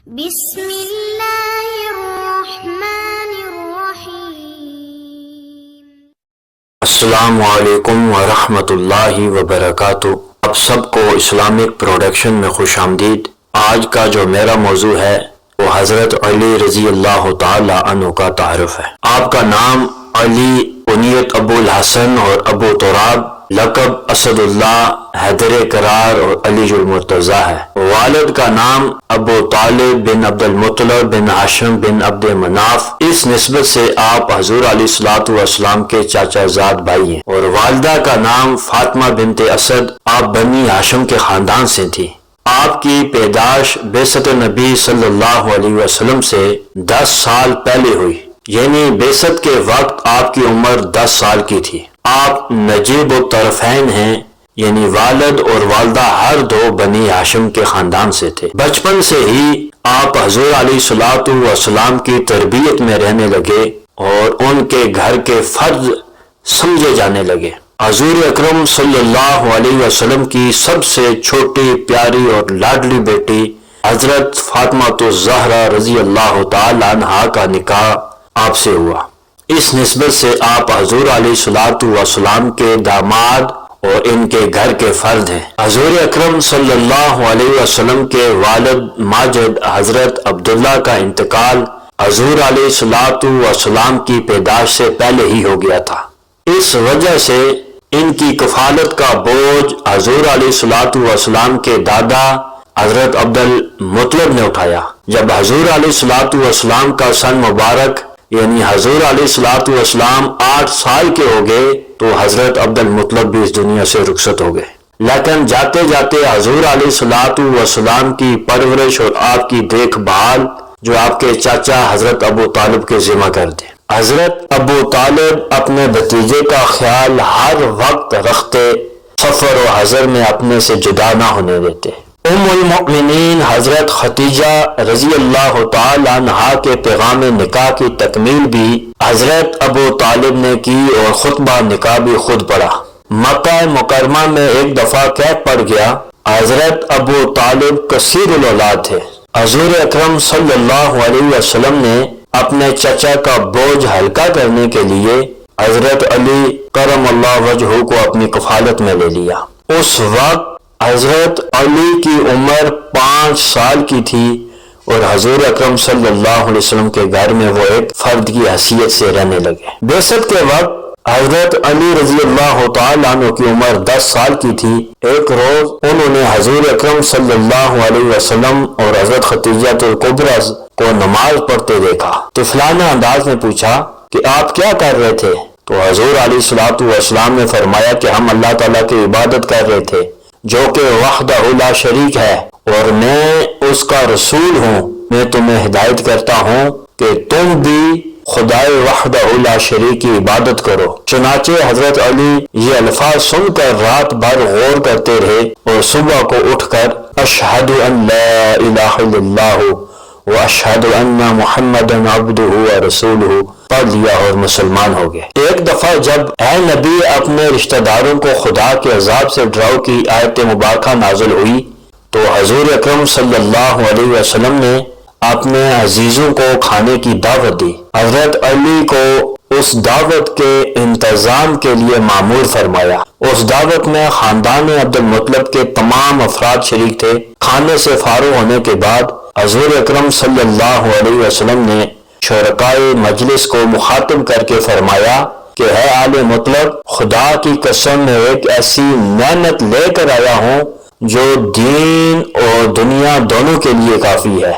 بسم اللہ الرحمن الرحیم۔ السلام علیکم ورحمۃ اللہ وبرکاتہ۔ آپ سب کو اسلامک پروڈکشن میں خوش آمدید۔ آج کا جو میرا موضوع ہے وہ حضرت علی رضی اللہ تعالی عنہ کا تعارف ہے۔ آپ کا نام علی کنیت ابو الحسن اور ابو تراب، لقب اسد اللہ، حیدر کرار اور علی المرتضیٰ ہے۔ والد کا نام ابو طالب بن عبد المطلب بن ہاشم بن عبد مناف، اس نسبت سے آپ حضور علیہ الصلوۃ والسلام کے چاچا زاد بھائی ہیں۔ اور والدہ کا نام فاطمہ بنت اسد، آپ بنی ہاشم کے خاندان سے تھی۔ آپ کی پیدائش بعثت نبی صلی اللہ علیہ وسلم سے 10 سال پہلے ہوئی، یعنی بعثت کے وقت آپ کی عمر 10 سال کی تھی۔ آپ نجیب الطرفین ہیں، یعنی والد اور والدہ ہر دو بنی ہاشم کے خاندان سے تھے۔ بچپن سے ہی آپ حضور علیہ الصلوۃ والسلام کی تربیت میں رہنے لگے اور ان کے گھر کے فرض سمجھے جانے لگے۔ حضور اکرم صلی اللہ علیہ وسلم کی سب سے چھوٹی، پیاری اور لاڈلی بیٹی حضرت فاطمہ الزہرا رضی اللہ تعالی عنہا کا نکاح آپ سے ہوا۔ اس نسبت سے آپ حضور علیہ الصلوۃ والسلام کے داماد اور ان کے گھر کے فرد ہیں۔ حضور اکرم صلی اللہ علیہ وسلم کے والد ماجد حضرت عبداللہ کا انتقال حضور علیہ الصلوۃ والسلام کی پیدائش سے پہلے ہی ہو گیا تھا۔ اس وجہ سے ان کی کفالت کا بوجھ حضور علیہ الصلوۃ والسلام کے دادا حضرت عبد المطلب نے اٹھایا۔ جب حضور علیہ الصلوۃ والسلام کا سن مبارک یعنی حضور علیہ الصلوۃ والسلام 8 سال کے ہو گئے تو حضرت عبد المطلب بھی اس دنیا سے رخصت ہو گئے۔ لیکن جاتے جاتے حضور علیہ الصلوۃ والسلام کی پرورش اور آپ کی دیکھ بھال جو آپ کے چاچا حضرت ابو طالب کے ذمہ کر دے۔ حضرت ابو طالب اپنے بھتیجے کا خیال ہر وقت رکھتے، سفر و حضر میں اپنے سے جدا نہ ہونے دیتے۔ ام المؤمنین حضرت ختیجہ رضی اللہ تعالی عنہا کے پیغام نکاح کی تکمیل بھی حضرت ابو طالب نے کی اور خطبہ نکاح بھی خود پڑھا۔ مکہ مکرمہ میں ایک دفعہ قید پڑ گیا۔ حضرت ابو طالب کثیر الاولاد تھے۔ حضور اکرم صلی اللہ علیہ وسلم نے اپنے چچا کا بوجھ ہلکا کرنے کے لیے حضرت علی کرم اللہ وجہہ کو اپنی کفالت میں لے لیا۔ اس وقت حضرت علی کی عمر 5 سال کی تھی اور حضور اکرم صلی اللہ علیہ وسلم کے گھر میں وہ ایک فرد کی حیثیت سے رہنے لگے۔ بعثت کے وقت حضرت علی رضی اللہ تعالیٰ عنہ کی عمر 10 سال کی تھی۔ ایک روز انہوں نے حضور اکرم صلی اللہ علیہ وسلم اور حضرت ختیجہ الکبریٰ کو نماز پڑھتے دیکھا۔ طفلانہ انداز میں پوچھا کہ آپ کیا کر رہے تھے؟ تو حضور علیہ الصلوۃ والسلام نے فرمایا کہ ہم اللہ تعالیٰ کی عبادت کر رہے تھے جو کہ وحدہ لا شریک ہے اور میں اس کا رسول ہوں۔ میں تمہیں ہدایت کرتا ہوں کہ تم بھی خدائے وحدہ لا شریک کی عبادت کرو۔ چنانچہ حضرت علی یہ الفاظ سن کر رات بھر غور کرتے رہے اور صبح کو اٹھ کر اشہد ان لا الہ الا اللہ واشہد ان محمدا عبدہ ورسولہ پڑھ لیا اور مسلمان ہو گئے۔ ایک دفعہ جب اے نبی اپنے رشتہ داروں کو خدا کے عذاب سے ڈراؤ کی آیت مبارکہ نازل ہوئی تو حضور اکرم صلی اللہ علیہ وسلم نے اپنے عزیزوں کو کھانے کی دعوت دی۔ حضرت علی کو اس دعوت کے انتظام کے لیے مامور فرمایا۔ اس دعوت میں خاندان عبد المطلب کے تمام افراد شریک تھے۔ کھانے سے فارغ ہونے کے بعد حضور اکرم صلی اللہ علیہ وسلم نے شرکائے مجلس کو مخاطب کر کے فرمایا کہ ہے آل مطلب، خدا کی قسم میں ایک ایسی نعمت لے کر آیا ہوں جو دین اور دنیا دونوں کے لیے کافی ہے۔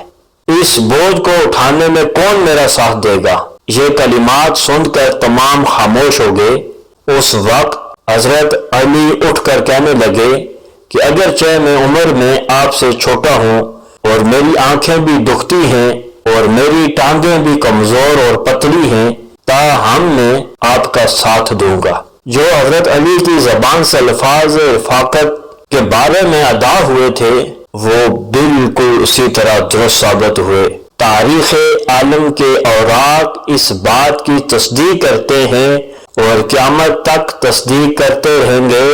اس بوجھ کو اٹھانے میں کون میرا ساتھ دے گا؟ یہ کلمات سن کر تمام خاموش ہو گئے۔ اس وقت حضرت علی اٹھ کر کہنے لگے کہ اگرچہ میں عمر میں آپ سے چھوٹا ہوں اور میری آنکھیں بھی دکھتی ہیں اور میری ٹانگیں بھی کمزور اور پتلی ہیں، تاہم میں آپ کا ساتھ دوں گا۔ جو حضرت علی کی زبان سے الفاظ رفاقت کے بارے میں ادا ہوئے تھے وہ بالکل اسی طرح درست ثابت ہوئے۔ تاریخ عالم کے اوراق اس بات کی تصدیق کرتے ہیں اور قیامت تک تصدیق کرتے رہیں گے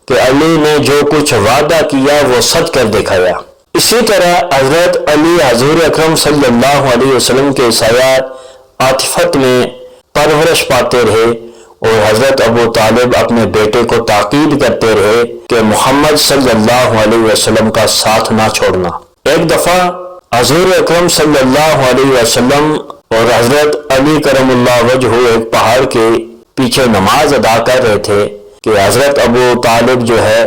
کہ علی نے جو کچھ وعدہ کیا وہ سچ کر دکھایا۔ اسی طرح حضرت علی حضور اکرم صلی اللہ علیہ وسلم کے سایہ عاطفت میں پرورش پاتے رہے، اور حضرت ابو طالب اپنے بیٹے کو تاکید کرتے رہے کہ محمد صلی اللہ علیہ وسلم کا ساتھ نہ چھوڑنا۔ ایک دفعہ حضور اکرم صلی اللہ علیہ وسلم اور حضرت علی کرم اللہ وجہ ایک پہاڑ کے پیچھے نماز ادا کر رہے تھے کہ حضرت ابو طالب جو ہے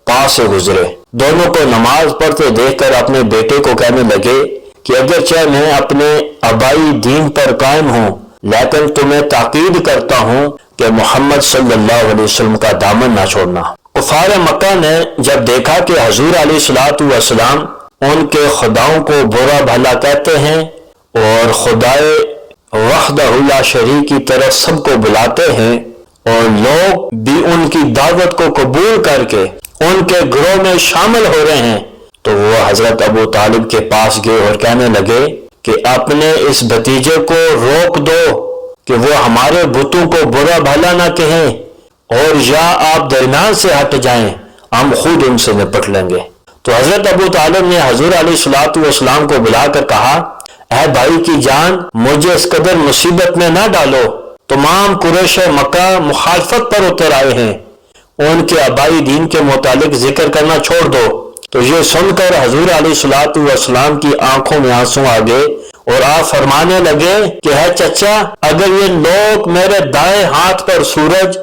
پاس سے گزرے۔ دونوں کو نماز پڑھتے دیکھ کر اپنے بیٹے کو کہنے لگے کہ اگرچہ میں اپنے آبائی دین پر قائم ہوں، لیکن تمہیں تاکید کرتا ہوں کہ محمد صلی اللہ علیہ وسلم کا دامن نہ چھوڑنا۔ کفار مکہ نے جب دیکھا کہ حضور علیہ الصلوۃ والسلام ان کے خداؤں کو برا بھلا کہتے ہیں اور خدائے وحدہ لا شریک کی طرف سب کو بلاتے ہیں، اور لوگ بھی ان کی دعوت کو قبول کر کے ان کے گروہ میں شامل ہو رہے ہیں، تو وہ حضرت ابو طالب کے پاس گئے اور کہنے لگے کہ اپنے اس بھتیجے کو روک دو کہ وہ ہمارے بتوں کو برا بھلا نہ کہیں، اور یا آپ درمیان سے ہٹ جائیں، ہم خود ان سے نپٹ لیں گے۔ تو حضرت ابو طالب نے حضور علیہ الصلوۃ والسلام کو بلا کر کہا، اے بھائی کی جان، مجھے اس قدر مصیبت میں نہ ڈالو، تمام قریش مکہ مخالفت پر اتر آئے ہیں، ان کے آبائی دین کے متعلق ذکر کرنا چھوڑ دو۔ تو یہ سن کر حضور علیہ الصلوۃ والسلام کی آنکھوں میں آنسو آ گئے، اور آپ فرمانے لگے کہ ہے چچا، اگر یہ لوگ میرے دائیں ہاتھ پر سورج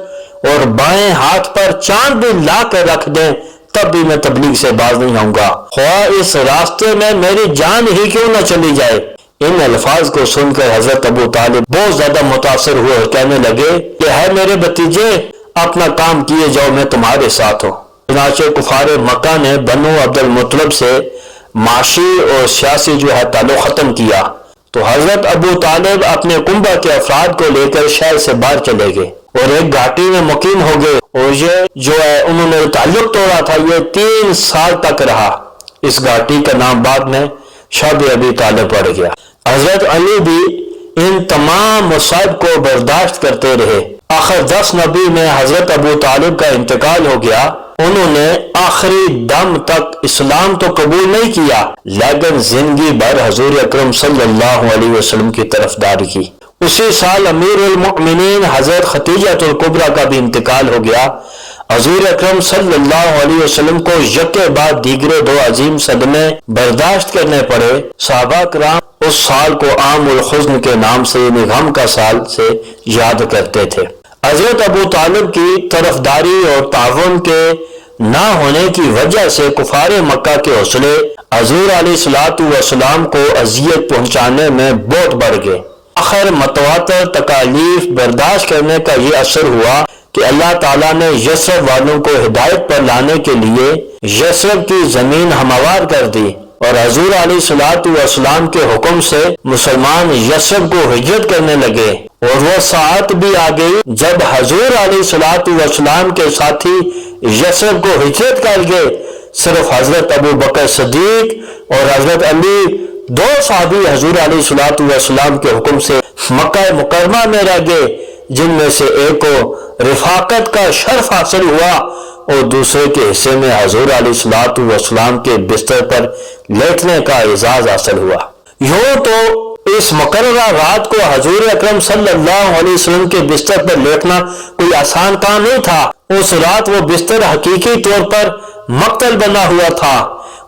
اور بائیں ہاتھ پر چاند بھی لا کر رکھ دیں تب بھی میں تبلیغ سے باز نہیں آؤں گا، خواہ اس راستے میں میری جان ہی کیوں نہ چلی جائے۔ ان الفاظ کو سن کر حضرت ابو طالب بہت زیادہ متاثر ہوئے اور کہنے لگے کہ ہے میرے بھتیجے، اپنا کام کیے جاؤ، میں تمہارے ساتھ ہوں۔ چنانچہ کفار مکہ نے بنو عبد المطلب سے معاشی اور سیاسی جو ہے تعلق ختم کیا، تو حضرت ابو طالب اپنے کنبہ کے افراد کو لے کر شہر سے باہر چلے گئے اور ایک گھاٹی میں مقیم ہو گئے، اور یہ جو ہے انہوں نے تعلق توڑا تھا یہ 3 سال تک رہا۔ اس گھاٹی کا نام بعد میں شب ابی طالب پڑ گیا۔ حضرت علی بھی ان تمام مصائب کو برداشت کرتے رہے۔ آخر 10 نبی میں حضرت ابو طالب کا انتقال ہو گیا۔ انہوں نے آخری دم تک اسلام تو قبول نہیں کیا، لیکن زندگی بھر حضور اکرم صلی اللہ علیہ وسلم کی طرفداری کی۔ اسی سال امیر المؤمنین حضرت خدیجہ الکبریٰ کا بھی انتقال ہو گیا۔ حضور اکرم صلی اللہ علیہ وسلم کو یکے بعد دیگرے 2 عظیم صدمے برداشت کرنے پڑے۔ صحابہ کرام اس سال کو عام الحزن کے نام سے، یعنی غم کا سال سے یاد کرتے تھے۔ حضرت ابو طالب کی طرفداری اور تعاون کے نہ ہونے کی وجہ سے کفار مکہ کے حوصلے حضور علیہ الصلوۃ والسلام کو اذیت پہنچانے میں بہت بڑھ گئے۔ آخر متواتر تکالیف برداشت کرنے کا یہ اثر ہوا کہ اللہ تعالیٰ نے یثرب والوں کو ہدایت پر لانے کے لیے یثرب کی زمین ہموار کر دی، اور حضور علیہ الصلوۃ والسلام کے حکم سے مسلمان یثرب کو ہجرت کرنے لگے، اور وہ ساعت بھی آ گئی جب حضور علیہ الصلوۃ والسلام کے ساتھی یثرب کو ہجرت کر گئے۔ صرف حضرت ابو بکر صدیق اور حضرت علی 2 صحابی حضور علیہ الصلوۃ والسلام کے حکم سے مکہ مکرمہ میں رہ گئے، جن میں سے ایک کو رفاقت کا شرف حاصل ہوا اور دوسرے کے حصے میں حضور علیہ الصلوۃ والسلام کے بستر پر لیٹنے کا اعزاز حاصل ہوا۔ یوں تو اس مقررہ رات کو حضور اکرم صلی اللہ علیہ وسلم کے بستر پر لیٹنا کوئی آسان کام نہیں تھا۔ اس رات وہ بستر حقیقی طور پر مقتل بنا ہوا تھا،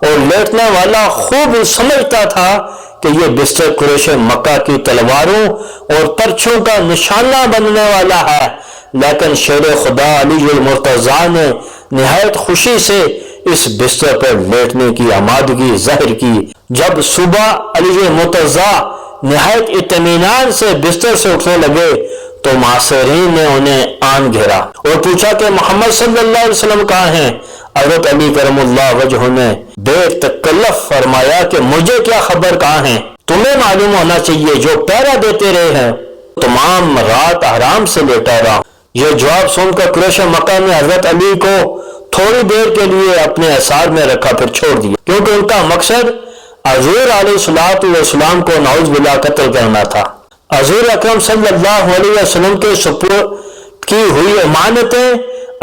اور لیٹنے والا خوب سمجھتا تھا کہ یہ بستر قریش مکہ کی تلواروں اور ترچھوں کا نشانہ بننے والا ہے، لیکن شیر خدا علی المرتضیٰ نے نہایت خوشی سے اس بستر پر لیٹنے کی آمادگی ظاہر کی۔ جب صبح علی المرتضیٰ نہایت اطمینان سے بستر سے اٹھنے لگے تو معاصرین نے انہیں آن گھیرا اور پوچھا کہ محمد صلی اللہ علیہ وسلم کہاں ہیں؟ حضرت علی کرم اللہ وجہ نے بے تکلف فرمایا کہ مجھے کیا خبر کہاں ہیں، تمہیں معلوم ہونا چاہیے، جو پہرا دیتے رہے ہیں تمام رات آرام سے لیٹا رہا۔ یہ جواب سن کر قریش مکہ نے حضرت علی کو تھوڑی دیر کے لیے اپنے اثار میں رکھا، پھر چھوڑ دیا، کیونکہ ان کا مقصد حضور علیہ الصلوۃ والسلام کو نعوذ باللہ قتل کرنا تھا۔ حضور اکرم صلی اللہ علیہ وسلم کے سپرد کی ہوئی امانتیں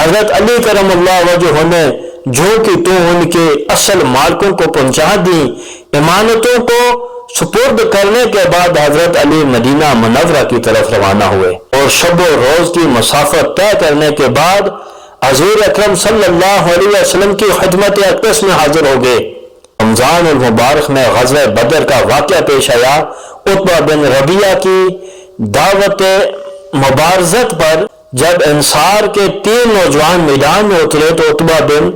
حضرت علی کرم اللہ وجہ نے جو کہ تو ان کے اصل مالکوں کو پہنچا دی۔ امانتوں کو سپرد کرنے کے بعد حضرت علی مدینہ منورہ کی طرف روانہ ہوئے اور شب و روز کی مسافت طے کرنے کے بعد حضور اکرم صلی اللہ علیہ وسلم کی خدمت اقدس میں حاضر ہو گئے۔ رمضان المبارک میں غزوہ بدر کا واقعہ پیش آیا۔ عتبہ بن ربیعہ کی دعوت مبارزت پر جب انصار کے 3 نوجوان میدان میں اترے تو عتبہ بن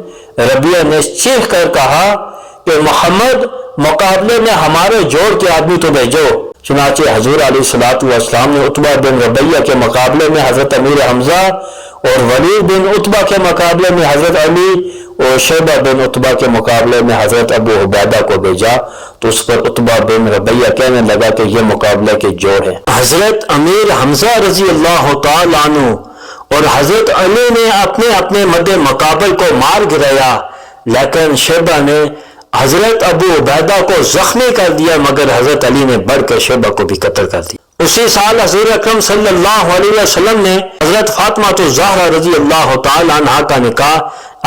ربیعہ نے چیخ کر کہا کہ محمد مقابلے میں ہمارے جوڑ کے آدمی تو بھیجو۔ چنانچہ حضور علیہ الصلوۃ والسلام نے عتبہ بن ربیعہ کے مقابلے میں حضرت امیر حمزہ اور ولید بن عتبہ کے مقابلے میں حضرت علی اور شیبہ بن عتبہ کے مقابلے میں حضرت ابو عبیدہ کو بھیجا تو اس پر عتبہ بن ربیعہ کہنے لگا کہ یہ مقابلہ کے جوڑ ہے۔ حضرت امیر حمزہ رضی اللہ تعالی عنہ اور حضرت علی نے اپنے اپنے مد مقابل کو مار گرایا، لیکن شیبہ نے حضرت ابو عبیدہ کو زخمی کر دیا، مگر حضرت علی نے بڑھ کر شیبہ کو بھی قتل کر دیا۔ اسی سال حضور اکرم صلی اللہ علیہ وسلم نے حضرت فاطمہ الزہرا رضی اللہ تعالی عنہا کا نکاح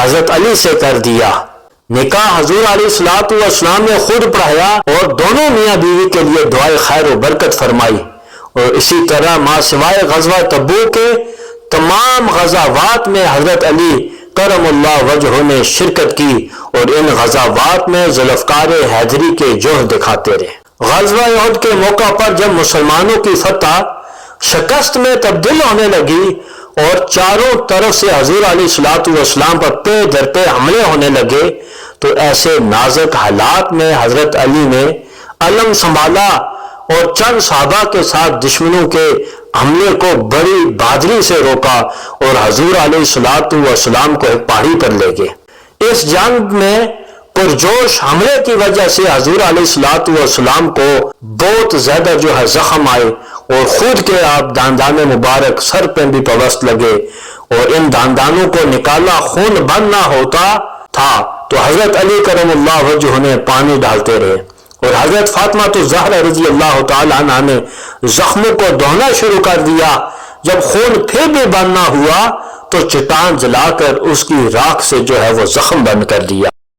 حضرت علی سے کر دیا۔ نکاح حضور علیہ الصلوۃ والسلام نے خود پڑھایا اور دونوں میاں بیوی کے لیے دعائے خیر و برکت فرمائی، اور اسی طرح ماں سوائے غزوہ تبوک کے تمام غزوات میں حضرت علی کرم اللہ وجہہ نے شرکت کی اور ان غزوات میں ذوالفقار حیدری کے جوہر دکھاتے رہے۔ غزوہ احد کے موقع پر جب مسلمانوں کی فتح شکست میں تبدیل ہونے لگی اور چاروں طرف سے حضور علیہ الصلوۃ والسلام پر پے در پے حملے ہونے لگے تو ایسے نازک حالات میں حضرت علی نے علم سنبھالا اور چند صحابہ کے ساتھ دشمنوں کے حملے کو بڑی بہادری سے روکا اور حضور علیہ الصلوۃ والسلام کو ایک پہاڑی پر لے گئے۔ اس جنگ میں پرجوش حملے کی وجہ سے حضور علیہ الصلوۃ والسلام کو بہت زیادہ زخم آئے اور خود کے آپ داندان مبارک سر پہ بھی پوست لگے اور ان داندانوں کو نکالا خون بند نہ ہوتا تھا تو حضرت علی کرم اللہ وجہہ نے پانی ڈالتے رہے اور حضرت فاطمہ الزہرا رضی اللہ تعالی عنہا نے زخموں کو دھونا شروع کر دیا۔ جب خون پھر بھی بند نہ ہوا تو چٹان جلا کر اس کی راکھ سے وہ زخم بند کر دیا۔